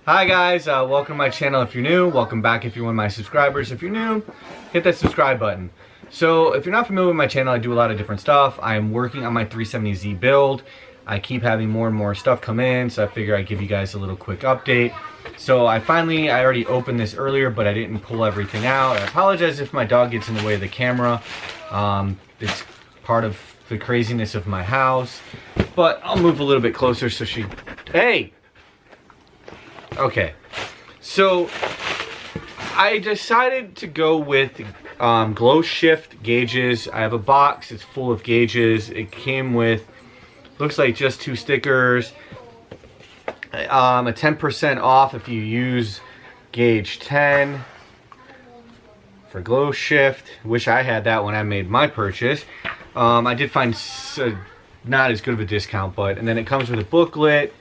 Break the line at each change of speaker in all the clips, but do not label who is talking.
Hi guys, welcome to my channel if you're new. Welcome back if you're one of my subscribers. If you're new, hit that subscribe button. So if you're not familiar with my channel, I do a lot of different stuff. I am working on my 370Z build. I keep having more and more stuff come in, so I figure I'd give you guys a little quick update. So I already opened this earlier, but I didn't pull everything out. I apologize if my dog gets in the way of the camera. It's part of the craziness of my house. But I'll move a little bit closer so she... Hey! Okay, so I decided to go with glow shift gauges. I have a box, it's full of gauges. It came with, looks like just 2 stickers. A 10% off if you use gauge 10 for glow shift. Wish I had that when I made my purchase. I did find not as good of a discount, but, and then it comes with a booklet,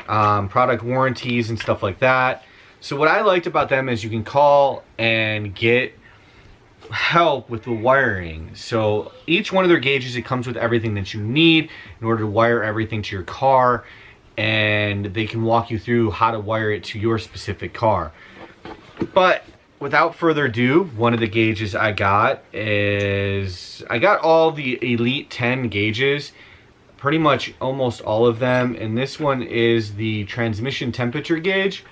product warranties and stuff like that. So what I liked about them is you can call and get help with the wiring. So each one of their gauges, it comes with everything that you need in order to wire everything to your car, and they can walk you through how to wire it to your specific car. But without further ado, one of the gauges I got is, I got all the Elite 10 gauges, pretty much almost all of them, and this one is the transmission temperature gauge.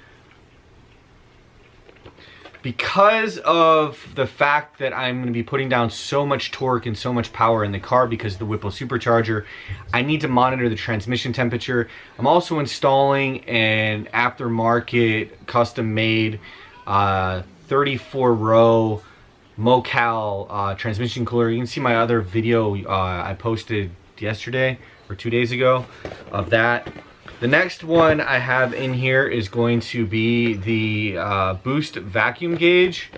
Because of the fact that I'm going to be putting down so much torque and so much power in the car because of the Whipple supercharger, I need to monitor the transmission temperature. I'm also installing an aftermarket custom made 34-row Mocal transmission cooler. You can see my other video I posted yesterday or 2 days ago of that. The next one I have in here is going to be the boost vacuum gauge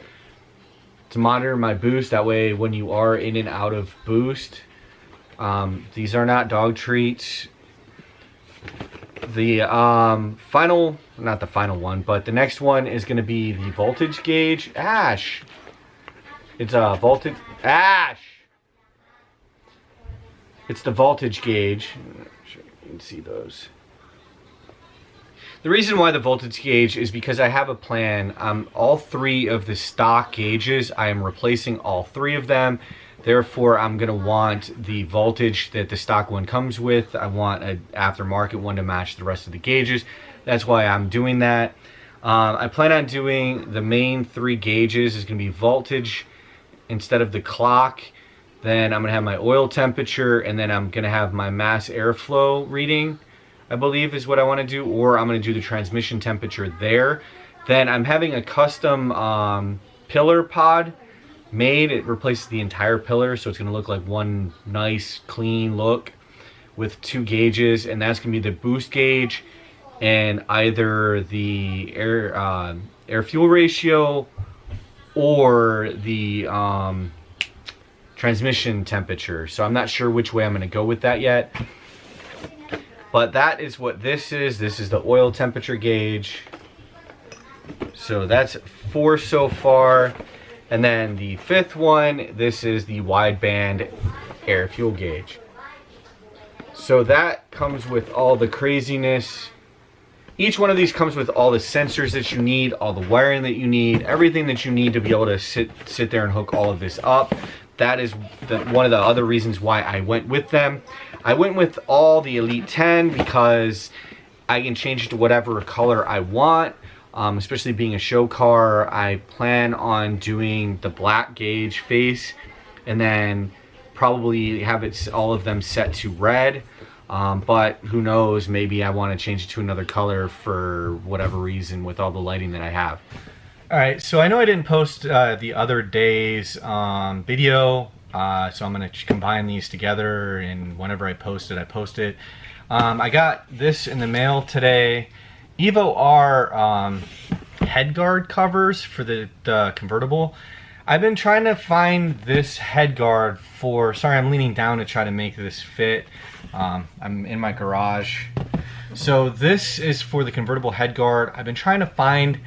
to monitor my boost. That way when you are in and out of boost, these are not dog treats. The not the final one, but the next one is going to be the voltage gauge. Ash! It's a voltage... Ash! It's the voltage gauge. I'm sure you can see those. The reason why the voltage gauge is because I have a plan. All 3 of the stock gauges, I am replacing all 3 of them. Therefore, I'm going to want the voltage that the stock one comes with. I want an aftermarket one to match the rest of the gauges. That's why I'm doing that. I plan on doing the main 3 gauges is going to be voltage instead of the clock. Then I'm going to have my oil temperature, and then I'm going to have my mass airflow reading, I believe is what I want to do, or I'm going to do the transmission temperature there. Then I'm having a custom pillar pod made. It replaces the entire pillar, so it's going to look like one nice clean look with 2 gauges, and that's going to be the boost gauge and either the air fuel ratio or the transmission temperature. So I'm not sure which way I'm going to go with that yet. But that is what this is. This is the oil temperature gauge. So that's 4 so far. And then the 5th one, this is the wideband air fuel gauge. So that comes with all the craziness. Each one of these comes with all the sensors that you need, all the wiring that you need, everything that you need to be able to sit there and hook all of this up. That is one of the other reasons why I went with them. I went with all the Elite 10 because I can change it to whatever color I want. Especially being a show car, I plan on doing the black gauge face and then probably have all of them set to red. But who knows, maybe I want to change it to another color for whatever reason with all the lighting that I have. Alright, so I know I didn't post the other day's video, so I'm going to combine these together, and whenever I post it, I post it. I got this in the mail today. evo-r headguard covers for the convertible. I've been trying to find this headguard for... Sorry, I'm leaning down to try to make this fit. I'm in my garage. So this is for the convertible headguard. I've been trying to find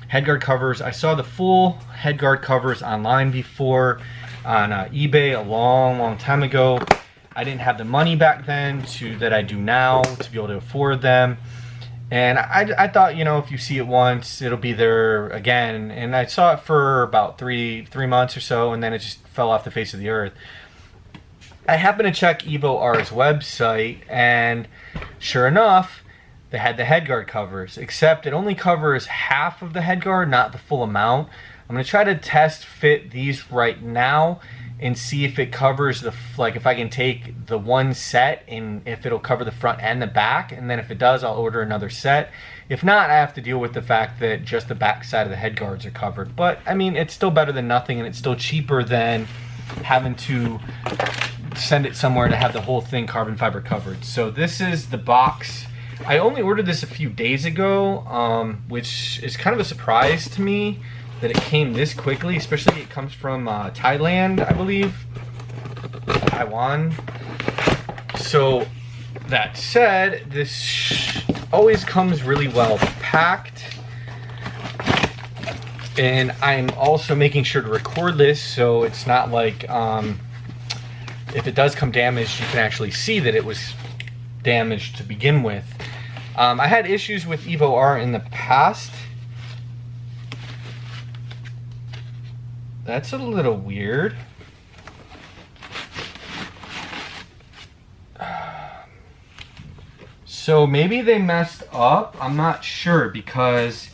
headguard covers. I saw the full headguard covers online before on eBay a long time ago. I didn't have the money back then that I do now to be able to afford them. And I thought, you know, if you see it once, it'll be there again. And I saw it for about three months or so, and then it just fell off the face of the earth. I happened to check evo-r's website, and sure enough, they had the headguard covers, except it only covers half of the headguard, not the full amount. I'm going to try to test fit these right now and see if it covers the, like if I can take the one set and if it'll cover the front and the back, and then if it does, I'll order another set. If not, I have to deal with the fact that just the back side of the head guards are covered. But I mean, it's still better than nothing, and it's still cheaper than having to send it somewhere to have the whole thing carbon fiber covered. So this is the box. I only ordered this a few days ago, which is kind of a surprise to me that it came this quickly, especially it comes from Thailand, I believe, Taiwan. So that said, this always comes really well packed, and I'm also making sure to record this so it's not like if it does come damaged, you can actually see that it was damaged to begin with. I had issues with evo-r in the past. That's a little weird. So maybe they messed up. I'm not sure, because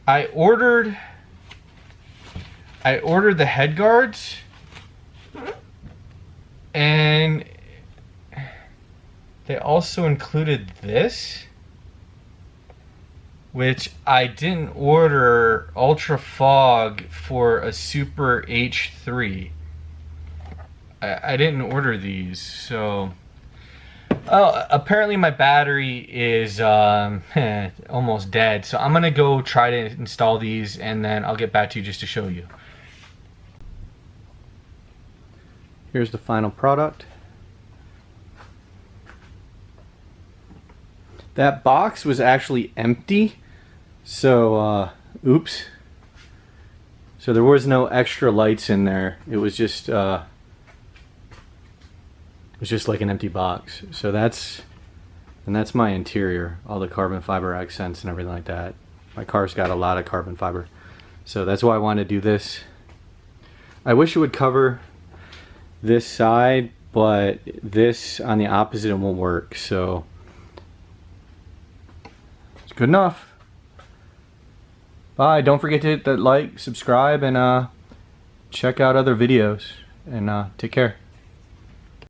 I ordered the head guards, and they also included this, which I didn't order Ultra Fog for a Super H3. I didn't order these, so... Oh, apparently my battery is almost dead, so I'm gonna go try to install these, and then I'll get back to you just to show you. Here's the final product. That box was actually empty, so oops. So there was no extra lights in there. It was just like an empty box. So that's my interior, all the carbon fiber accents and everything like that. My car's got a lot of carbon fiber, so that's why I wanted to do this. I wish it would cover this side, but this on the opposite, it won't work. So it's good enough. Bye. Don't forget to hit that like, subscribe, and check out other videos. And take care.